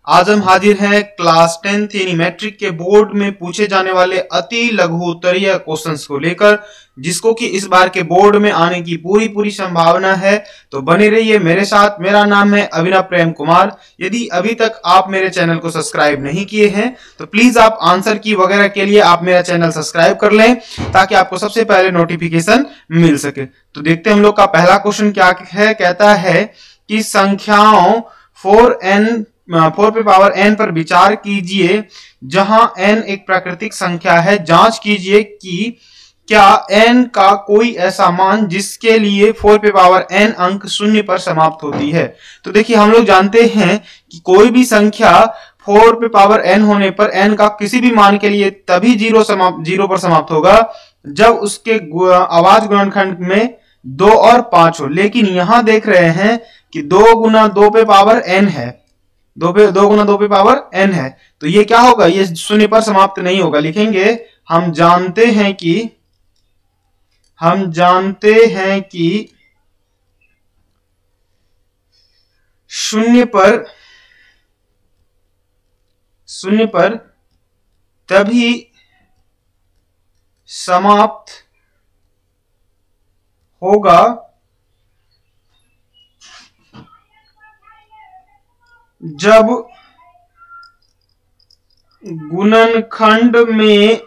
आज हम हाजिर हैं क्लास 10th यानी मैट्रिक के बोर्ड में पूछे जाने वाले अति लघु उत्तरीय क्वेश्चंस को लेकर, जिसको कि इस बार के बोर्ड में आने की पूरी संभावना है। तो बने रहिए मेरे साथ। मेरा नाम है अभिनव प्रेम कुमार। यदि अभी तक आप मेरे चैनल को सब्सक्राइब नहीं किए हैं तो प्लीज आप आंसर की वगैरह के लिए आप मेरा चैनल सब्सक्राइब कर लें, ताकि आपको सबसे पहले नोटिफिकेशन मिल सके। तो देखते हैं हम लोग का पहला क्वेश्चन क्या है। कहता है कि संख्याओं 4 पे पावर n पर विचार कीजिए जहां n एक प्राकृतिक संख्या है। जांच कीजिए कि क्या n का कोई ऐसा मान जिसके लिए 4 पे पावर n अंक शून्य पर समाप्त होती है। तो देखिए हम लोग जानते हैं कि कोई भी संख्या 4 पे पावर n होने पर n का किसी भी मान के लिए तभी जीरो पर समाप्त होगा जब उसके अभाज्य गुणनखंड में 2 और 5 हो। लेकिन यहां देख रहे हैं कि 2 गुना 2 पे पावर n है, 2 गुना 2 पे पावर n है, तो ये क्या होगा, ये शून्य पर समाप्त नहीं होगा। लिखेंगे हम जानते हैं कि शून्य पर तभी समाप्त होगा जब गुणनखंड में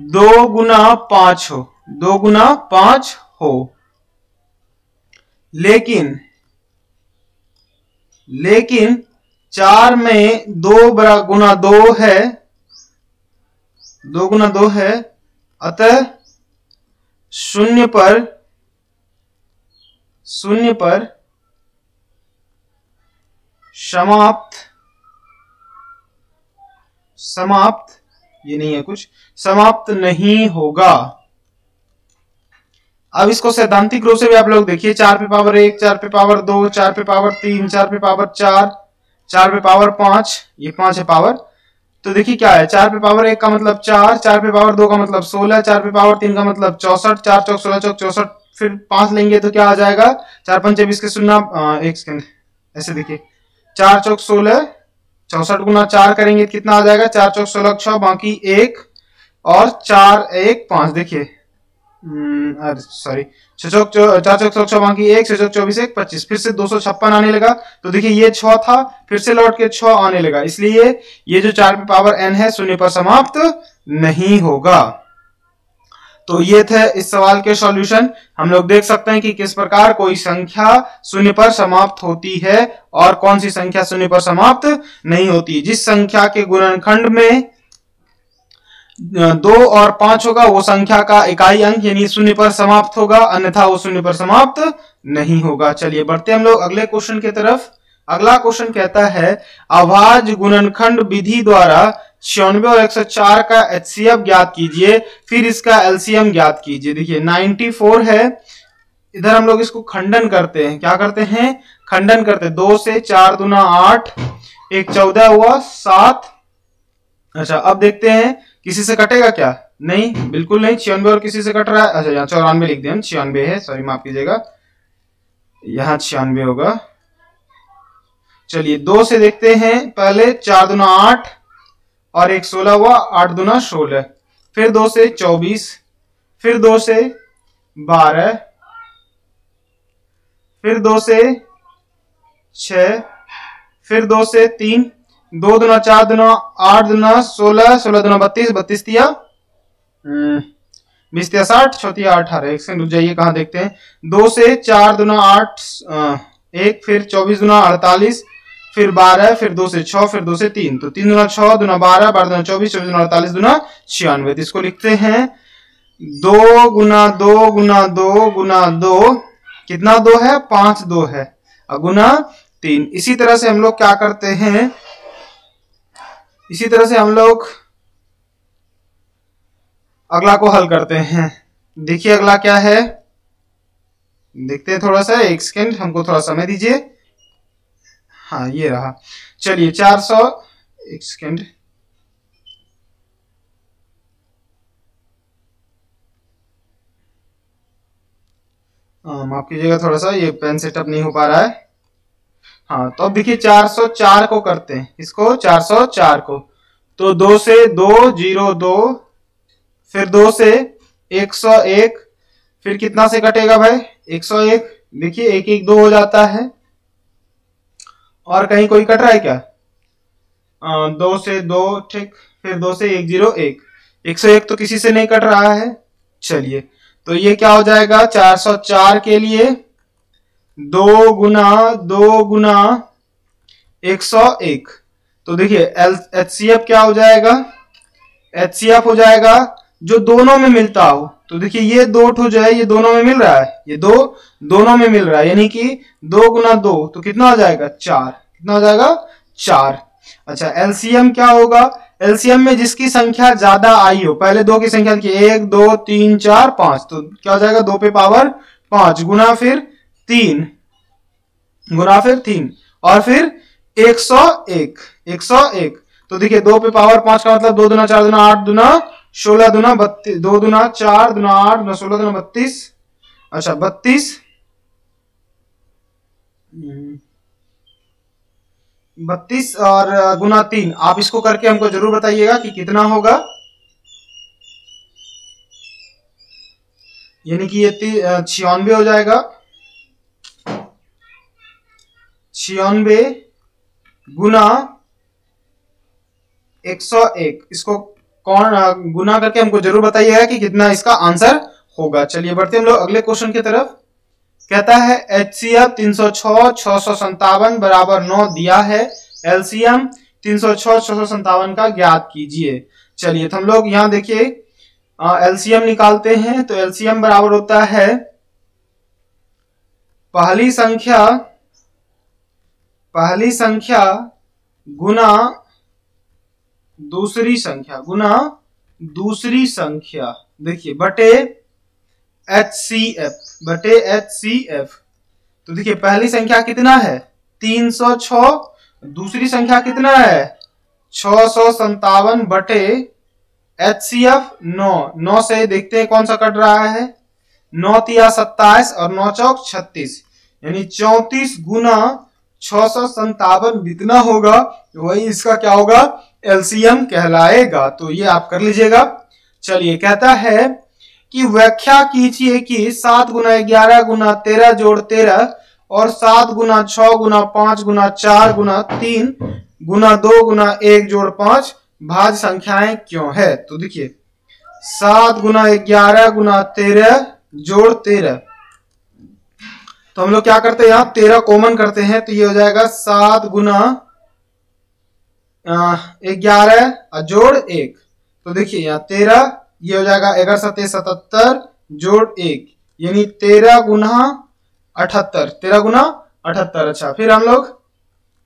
2 गुना 5 हो, 2 गुना 5 हो। लेकिन 4 में 2 गुना 2 है, 2 गुना 2 है, अतः शून्य पर समाप्त ये नहीं है कुछ, समाप्त नहीं होगा। अब इसको सैद्धांतिक रूप से भी आप लोग देखिए, 4 पे पावर 1, 4 पे पावर 2, 4 पे पावर 3, 4 पे पावर 4, 4 पे पावर 5, ये 5 है पावर। तो देखिए क्या है, 4 पे पावर 1 का मतलब 4, 4 पे पावर 2 का मतलब 16, 4 पे पावर 3 का मतलब 64, 4 चौक 16 चौक 64, फिर 5 लेंगे तो क्या आ जाएगा, 4 5 24 के शून्य, एक सेकंड ऐसे देखिए, 4 चौक 16, 64 गुना 4 करेंगे कितना आ जाएगा, 4 चौक 16 6, बाकी 1 और 4 1 5। देखिए सॉरी, 4 चौक 6 बाकी 1, 6 चौक 24 1 25, फिर से 256 आने लगा। तो देखिए ये 6 था, फिर से लौट के 6 आने लगा, इसलिए ये जो 4 पे पावर n है शून्य पर समाप्त नहीं होगा। तो ये थे इस सवाल के सॉल्यूशन। हम लोग देख सकते हैं कि किस प्रकार कोई संख्या शून्य पर समाप्त होती है और कौन सी संख्या शून्य पर समाप्त नहीं होती। जिस संख्या के गुणनखंड में 2 और 5 होगा वो संख्या का इकाई अंक यानी शून्य पर समाप्त होगा, अन्यथा वो शून्य पर समाप्त नहीं होगा। चलिए बढ़ते हम लोग अगले क्वेश्चन की तरफ। अगला क्वेश्चन कहता है अभाज्य गुणनखंड विधि द्वारा 96 और 104 का HCF ज्ञात कीजिए, फिर इसका LCM ज्ञात कीजिए। देखिए 94 है, इधर हम लोग इसको खंडन करते हैं। क्या करते हैं, खंडन करते हैं। 2 से 4 दूना 8, एक 14 हुआ 7। अच्छा अब देखते हैं किसी से कटेगा क्या, नहीं बिल्कुल नहीं, 96 और किसी से कट रहा है। अच्छा यहाँ 94 लिख दिया, 96 है, सॉरी माफ कीजिएगा, यहाँ 96 होगा। चलिए 2 से देखते हैं, पहले 4 दूना 8 और एक 16 हुआ, 8 दूना 16, फिर 2 से 24, फिर 2 से 12, फिर 2 से 6, फिर 2 से 3, 2 दूना 4 दूना 8 दूना 16, 16 दूना 32, 32 तिया 20 तिया 60, 6 तिया 18। एक सेकंड रुक जाइए, कहां देखते हैं। 2 से 4 दूना 8 1, फिर 24 दूना 48, फिर 12, फिर 2 से 6, फिर 2 से 3, तो 3 दूना 6 दूना 12, 12 दूना 24, 24 दूना 48 दूना 96। तो इसको लिखते हैं 2 गुना 2 गुना 2 गुना 2, कितना 2 है, 5 2 है, गुना 3। इसी तरह से हम लोग क्या करते हैं, इसी तरह से हम लोग अगला को हल करते हैं। देखिए अगला क्या है, देखते हैं थोड़ा सा, एक सेकंड हमको थोड़ा समय दीजिए। हाँ ये रहा, चलिए 400, एक सेकंड, माफ कीजिएगा थोड़ा सा ये पेन सेटअप नहीं हो पा रहा है। हाँ, तो अब देखिए 404 को करते हैं, इसको 404 को, तो 2 से 2 0 2, फिर 2 से 101, फिर कितना से कटेगा भाई 101, देखिए 1 1 2 हो जाता है, और कहीं कोई कट रहा है क्या? 2 से 2, ठीक, फिर 2 से 1 0 1, 101 तो किसी से नहीं कट रहा है। चलिए, तो ये क्या हो जाएगा 404 के लिए 2 गुना 101, तो देखिए HCF क्या हो जाएगा, HCF हो जाएगा जो दोनों में मिलता हो। तो देखिए ये 2 ठो जो है ये दोनों में मिल रहा है, ये 2 दोनों में मिल रहा है, यानी कि 2 गुना 2 तो कितना हो जाएगा 4, कितना हो जाएगा 4। अच्छा, LCM क्या होगा, LCM में जिसकी संख्या ज्यादा आई हो, पहले 2 की संख्या की 1 2 3 4 5, तो क्या हो जाएगा 2 पे पावर 5 गुना फिर 3 और फिर 101, तो देखिए 2 पे पावर 5 का मतलब 2 दूना 4 दूना 8 दूना 16 दूना 32, 2 दूना 4 दूना 8 दूना 16 दूना 32, अच्छा 32 और गुना 3, आप इसको करके हमको जरूर बताइएगा कि कितना होगा, यानी कि ये 96 हो जाएगा, 96 गुना 101, इसको कौन गुना करके हमको जरूर बताइएगा कि कितना इसका आंसर होगा। चलिए बढ़ते हम लोग अगले क्वेश्चन की तरफ। कहता है HCF 306 657 बराबर 9 दिया है, LCM 306 657 का ज्ञात कीजिए। चलिए तो हम लोग यहाँ देखिए LCM निकालते हैं, तो LCM बराबर होता है पहली संख्या गुना दूसरी संख्या देखिए बटे HCF। तो देखिए पहली संख्या कितना है 306, दूसरी संख्या कितना है 657 बटे HCF 9 से देखते हैं कौन सा कट रहा है, 9 तिया 27 और 9 चौक 36, यानी 34 गुना 657 जितना होगा वही इसका क्या होगा LCM कहलाएगा। तो ये आप कर लीजिएगा। चलिए कहता है कि व्याख्या कीजिए कि 7 गुना 11 गुना 13 जोड़ 13 और 7 गुना 6 गुना 5 गुना 4 गुना 3 गुना 2 गुना 1 जोड़ 5 भाज्य संख्याएं क्यों है। तो देखिए 7 गुना 11 गुना 13 जोड़ 13, तो हम लोग क्या करते हैं यहाँ 13 कॉमन करते हैं, तो ये हो जाएगा 7 गुना 11 जोड़ 1, तो देखिए यहाँ 13, ये हो जाएगा 11 7 77 जोड़ 1, यानी 13 गुना 78। अच्छा फिर हम लोग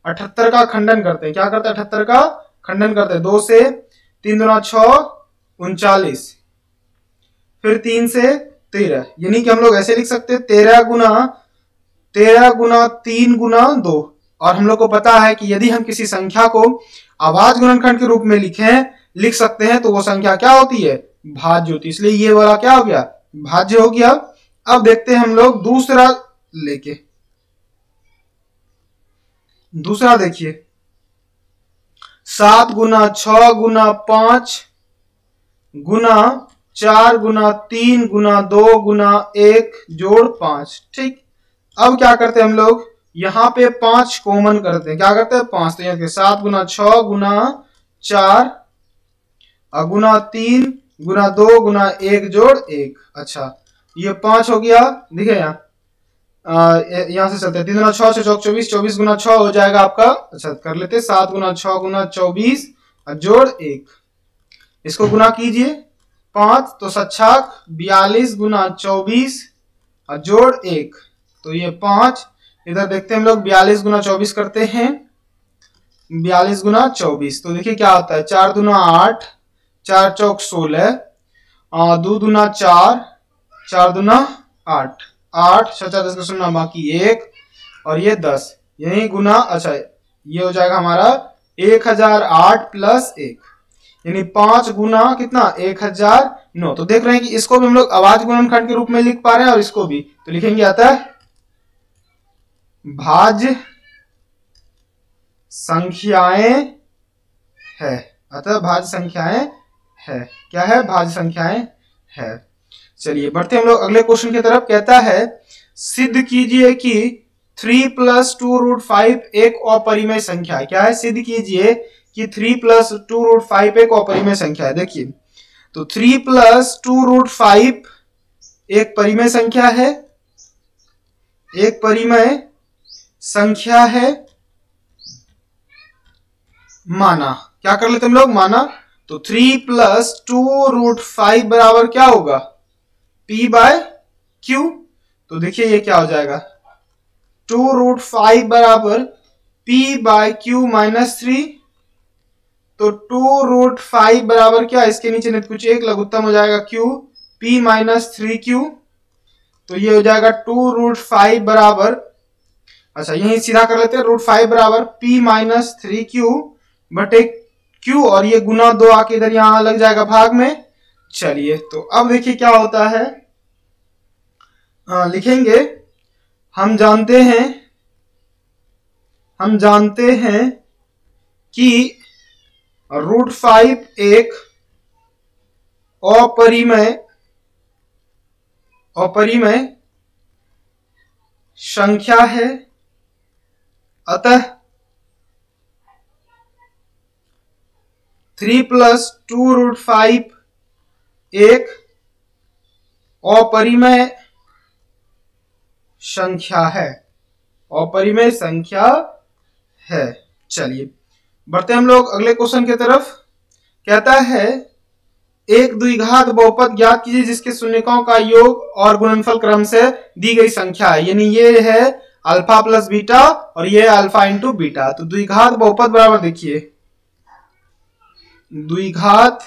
78 का खंडन करते हैं, क्या करते हैं 78 का खंडन करते हैं, 2 से 3 दूना 6 39, फिर 3 से 13, यानी कि हम लोग ऐसे लिख सकते हैं 13 गुना 3 गुना 2, और हम लोग को पता है कि यदि हम किसी संख्या को अभाज्य गुणनखंड के रूप में लिख सकते हैं तो वो संख्या क्या होती है भाज्य होती है, इसलिए ये वाला क्या हो गया भाज्य हो गया। अब देखते हैं हम लोग दूसरा लेके, दूसरा देखिए 7 गुना 6 गुना 5 गुना 4 गुना 3 गुना 2 गुना 1 जोड़ 5, ठीक। अब क्या करते हैं हम लोग यहाँ पे 5 कॉमन करते हैं, क्या करते हैं 5, तो यहाँ 7 गुना 6 गुना 4 गुना 3 गुना 2 गुना 1 जोड़ 1, अच्छा ये 5 हो गया। देखिए यहाँ से चलते हैं 3 गुना 6 से 24, 24 गुना 6 हो जाएगा आपका, अच्छा कर लेते 7 गुना 6 गुना 24 जोड़ 1, इसको गुना कीजिए 5 तो 42 गुना 24 जोड़ 1, तो ये 5, इधर देखते हैं हम लोग 42 गुना 24 करते हैं, 42 गुना 24, तो देखिए क्या होता है 4 दूना 8 4 चौक 16, 2 दूना 4 4 दूना 8 8 6 10 का सुनना बाकी 1 और ये 10, यही गुना, अच्छा ये हो जाएगा हमारा 1008 प्लस 1, यानी 5 गुना कितना 1009। तो देख रहे हैं कि इसको भी हम लोग अभाज्य गुणनखंड के रूप में लिख पा रहे हैं और इसको भी, तो लिखेंगे आता है भाज्य संख्याएं है, अतः भाज्य संख्याएं है। क्या है? भाज्य संख्याएं है। चलिए बढ़ते हम लोग अगले क्वेश्चन की तरफ। कहता है सिद्ध कीजिए कि 3 + 2√5 एक अपरिमेय संख्या है। क्या है? सिद्ध कीजिए कि 3 + 2√5 एक अपरिमेय संख्या है। देखिए तो 3 + 2√5 एक परिमेय संख्या है, एक परिमेय संख्या है माना। क्या कर लेते हम लोग? माना। तो 3 + 2√5 बराबर क्या होगा? P/Q। तो देखिए ये क्या हो जाएगा? 2√5 बराबर P/Q - 3। तो 2√5 बराबर क्या? इसके नीचे नहीं कुछ एक लघुत्तम हो जाएगा Q, P - 3Q। तो ये हो जाएगा 2√5 बराबर, अच्छा यही सीधा कर लेते हैं, √5 बराबर P - 3Q बटे Q, और ये गुना 2 आके इधर यहां लग जाएगा भाग में। चलिए तो अब देखिए क्या होता है, लिखेंगे। हम जानते हैं कि √5 एक अपरिमेय संख्या है, अतः 3 + 2√5 एक अपरिमेय संख्या है, अपरिमेय संख्या है। चलिए बढ़ते हम लोग अगले क्वेश्चन की तरफ। कहता है एक द्विघात बहुपद ज्ञात कीजिए जिसके शून्यकों का योग और गुणनफल क्रम से दी गई संख्या है। यानी ये है अल्फा + बीटा और ये अल्फा × बीटा। तो द्विघात बहुपद बराबर, देखिए द्विघात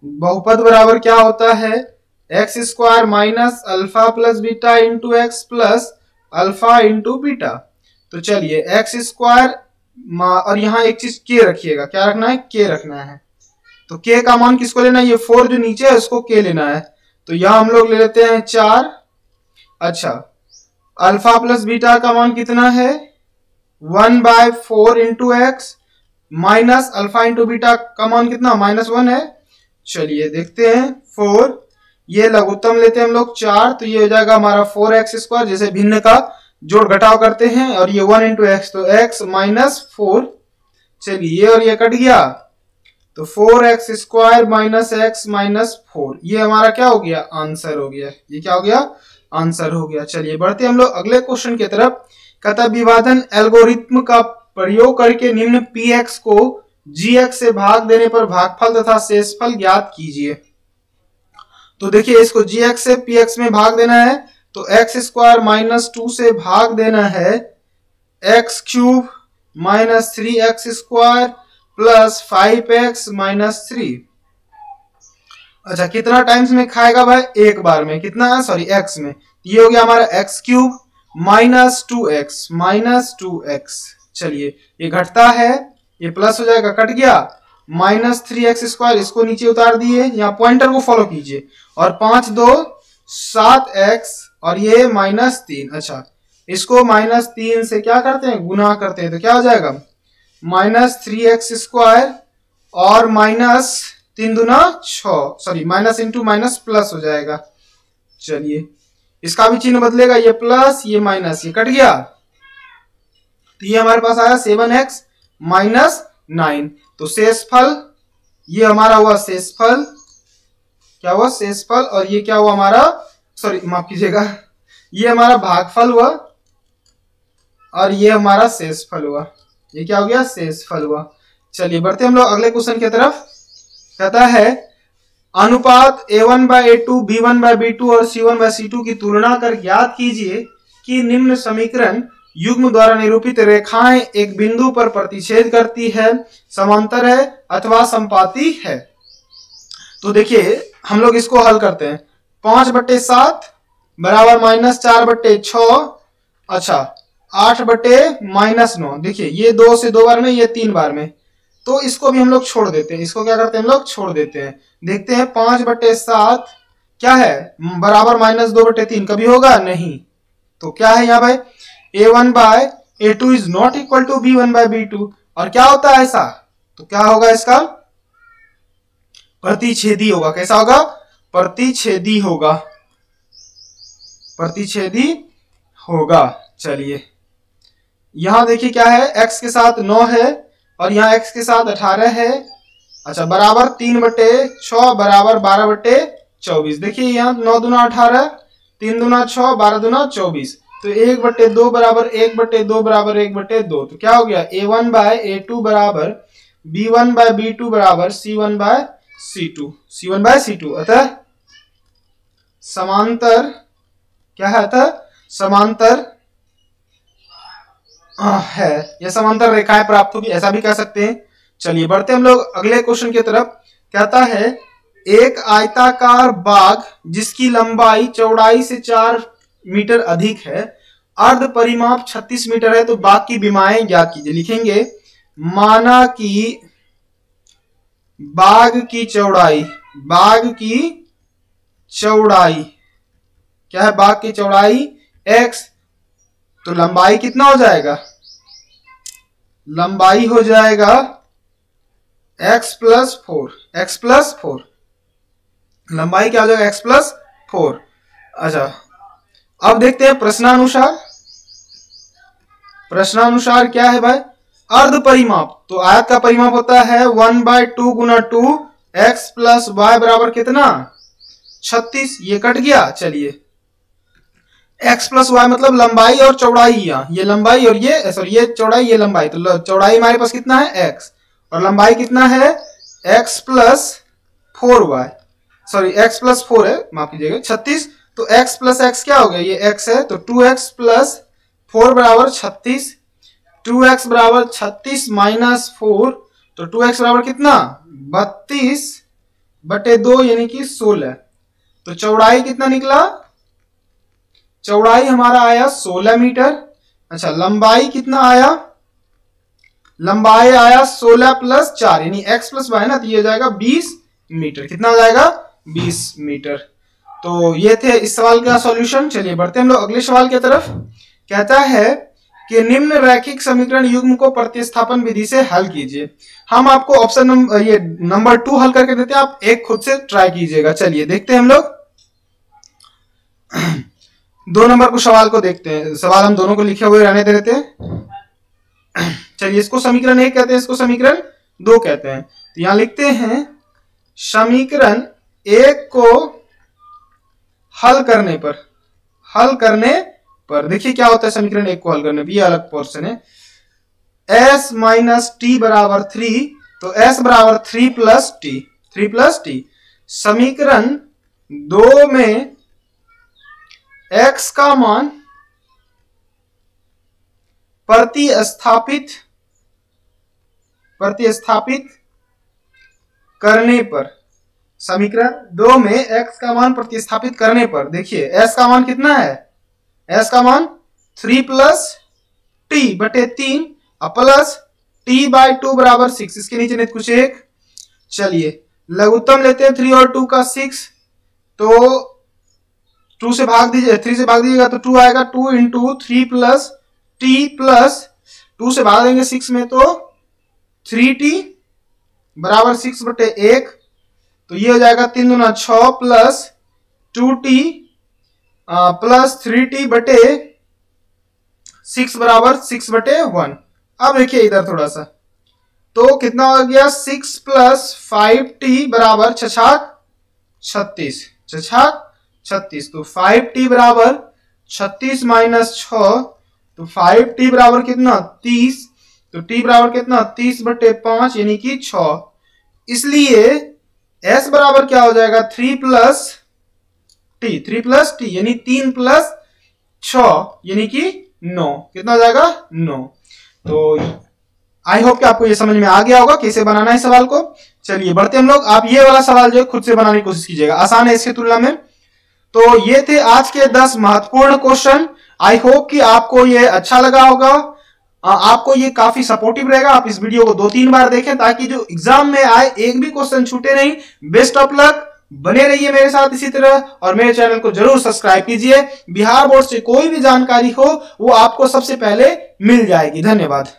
बहुपद बराबर क्या होता है? x² - alpha + beta × x + alpha × beta. तो चलिए x² और यहां एक चीज k रखिएगा। क्या रखना है? k रखना है। तो k का मान किसको लेना है? ये 4 जो नीचे है उसको k लेना है। तो यहां हम लोग ले लेते हैं 4। अच्छा अल्फा + बीटा का मान कितना है? 1/4 × x माइनस अल्फा × बीटा का मान कितना? -1 है। चलिए देखते हैं 4, ये लघुत्तम लेते हैं हम लोग 4, तो ये हो जाएगा हमारा 4x²। जैसे भिन्न का जोड़ घटाव करते हैं, और ये 1 × x, तो x - 4। चलिए ये और ये कट गया, तो 4x² - x - 4, ये हमारा क्या हो गया? आंसर हो गया। ये क्या हो गया? आंसर हो गया। चलिए बढ़ते हम लोग अगले क्वेश्चन की तरफ। कहता विभाजन एल्गोरिथ्म का प्रयोग करके निम्न px को gx से भाग देने पर भागफल तथा शेषफल ज्ञात कीजिए। तो देखिए इसको gx से px में भाग देना है, तो x² - 2 से भाग देना है x³ - 3x² + 5x - 3। अच्छा कितना टाइम्स में खाएगा भाई? एक बार में। कितना? सॉरी x में। ये हो गया हमारा x³ - 2x। चलिए ये घटता है, ये प्लस हो जाएगा, कट गया, -3x², इसको नीचे उतार दिए, यहाँ पॉइंटर को फॉलो कीजिए, और 5 2 7x, और ये -3। अच्छा इसको -3 से क्या करते हैं? गुना करते हैं, तो क्या हो जाएगा? -3x² और -3 दूना 6, sorry minus into minus plus हो जाएगा। चलिए इसका भी चिन्ह बदलेगा, ये प्लस ये माइनस, ये कट गया, तो ये हमारे पास आया 7x - 9। तो शेषफल, ये हमारा हुआ शेषफल, क्या हुआ? शेषफल। और ये क्या हुआ हमारा? सॉरी माफ कीजिएगा, ये हमारा भागफल हुआ, और ये हमारा शेषफल हुआ। ये क्या हो गया? शेषफल हुआ। चलिए बढ़ते हम लोग अगले क्वेश्चन की तरफ। कहता है अनुपात a1/a2, b1/b2 और c1/c2 की तुलना कर ज्ञात कीजिए कि निम्न समीकरण युग्म द्वारा निरूपित रेखाएं एक बिंदु पर प्रतिच्छेद करती है, समांतर है अथवा संपाती है। तो देखिए हम लोग इसको हल करते हैं। 5/7 बराबर -4/6। अच्छा 8/-9। देखिए ये 2 से 2 बार में, ये 3 बार में, तो इसको भी हम लोग छोड़ देते हैं। इसको क्या करते हैं हम लोग? छोड़ देते हैं। देखते हैं 5/7 क्या है? बराबर -2/3 कभी होगा? नहीं। तो क्या है यहाँ भाई? A2 is not equal to B1 by B2। और क्या होता है ऐसा, तो क्या होगा इसका प्रतिच्छेदी होगा। कैसा होगा, प्रतिच्छेदी होगा, प्रतिच्छेदी होगा। चलिए यहां देखिए क्या है, x के साथ 9 है और यहाँ x के साथ 18 है। अच्छा बराबर 3/6 बराबर 12/24। देखिए यहाँ 9 दूना 18, 3 दूना 6, 12 दूना 24। तो 1/2 बराबर 1/2 बराबर 1/2। तो क्या हो गया, A1 बाय A2 बराबर B1 बाय B2 बराबर C1 bye C2, C1 bye C2। अतः समांतर क्या है, अतः समांतर है, यह समांतर रेखाएं प्राप्त होगी, ऐसा भी कह सकते हैं। चलिए बढ़ते हम लोग अगले क्वेश्चन की तरफ। कहता है एक आयताकार बाग जिसकी लंबाई चौड़ाई से 4 मीटर अधिक है, अर्ध परिमाप 36 मीटर है, तो बाग की विमाएं ज्ञात कीजिए। लिखेंगे माना कि बाग की चौड़ाई, बाग की चौड़ाई क्या है, बाग की चौड़ाई x, तो लंबाई कितना हो जाएगा, लंबाई हो जाएगा x+4, x+4, लंबाई क्या हो जाएगा x+4। अच्छा अब देखते हैं प्रश्नानुसार, प्रश्नानुसार क्या है भाई, अर्ध परिमाप, तो आयत का परिमाप होता है 1/2 गुना 2 x प्लस y बराबर कितना 36, ये कट गया। चलिए x प्लस वाई मतलब लंबाई और चौड़ाई, यहाँ ये लंबाई और ये सॉरी ये चौड़ाई ये लंबाई, तो चौड़ाई हमारे पास कितना है x और लंबाई कितना है x+4y, सॉरी x+4 है, माफ कीजिएगा 36। तो x प्लस x क्या हो गया, ये x है, तो 2x प्लस 4 बराबर 36, 2x बराबर 36 माइनस 4, तो 2x बराबर कितना 32/2 यानी कि 16। तो चौड़ाई कितना निकला, चौड़ाई हमारा आया 16 मीटर। अच्छा लंबाई कितना आया, लंबाई आया 16 प्लस 4 यानी x प्लस वाई ना, तो ये हो जाएगा 20 मीटर। कितना हो जाएगा 20 मीटर। तो ये थे इस सवाल का सॉल्यूशन। चलिए बढ़ते हम लोग अगले सवाल की तरफ। कहता है कि निम्न रैखिक समीकरण युग्म को प्रतिस्थापन विधि से हल कीजिए। हम आपको ऑप्शन नंबर 2 हल करके देते हैं, आप एक खुद से ट्राई कीजिएगा। चलिए देखते हैं हम लोग 2 नंबर को सवाल को देखते हैं। सवाल हम दोनों को लिखे हुए रहने देते हैं। चलिए इसको समीकरण 1 कहते हैं, इसको समीकरण 2 कहते हैं। तो यहां लिखते हैं समीकरण 1 को हल करने पर देखिए क्या होता है समीकरण 1 को हल करने पर, ये अलग पोर्शन है। s माइनस टी बराबर 3, तो s बराबर 3 प्लस टी। समीकरण 2 में x का मान प्रतिस्थापित करने पर, समीकरण 2 में x का मान प्रतिस्थापित करने पर देखिए s का मान कितना है, s का मान 3 प्लस टी बटे 3 प्लस t बाय 2 बराबर 6, इसके नीचे नहीं कुछ एक। चलिए लघुत्तम लेते हैं 3 और 2 का 6, तो 2 से भाग दीजिए, 3 से भाग दीजिएगा तो 2 आएगा, 2 इंटू 3 प्लस टी प्लस 2 से भाग देंगे 6 में तो 3t बराबर 6/1, तो ये हो जाएगा 3 दूना 6 प्लस 2t प्लस 3t बटे 6 बराबर 6/1। अब देखिए इधर थोड़ा सा, तो कितना हो गया 6 प्लस 5t बराबर 36, तो 5t बराबर 36 माइनस 6, तो 5t बराबर कितना 30, तो t बराबर कितना 30/5 यानी कि 6। इसलिए s बराबर क्या हो जाएगा 3 प्लस t यानी 3 प्लस 6 यानी कि 9। कितना हो जाएगा 9। तो आई होप कि आपको ये समझ में आ गया होगा कैसे बनाना है सवाल को। चलिए बढ़ते हम लोग, आप ये वाला सवाल जो है खुद से बनाने की कोशिश कीजिएगा, आसान है इसके तुलना में। तो ये थे आज के 10 महत्वपूर्ण क्वेश्चन। आई होप कि आपको ये अच्छा लगा होगा, आपको ये काफी सपोर्टिव रहेगा। आप इस वीडियो को 2-3 बार देखें ताकि जो एग्जाम में आए एक भी क्वेश्चन छूटे नहीं। बेस्ट ऑफ लक, बने रहिए मेरे साथ इसी तरह और मेरे चैनल को जरूर सब्सक्राइब कीजिए। बिहार बोर्ड से कोई भी जानकारी हो वो आपको सबसे पहले मिल जाएगी। धन्यवाद।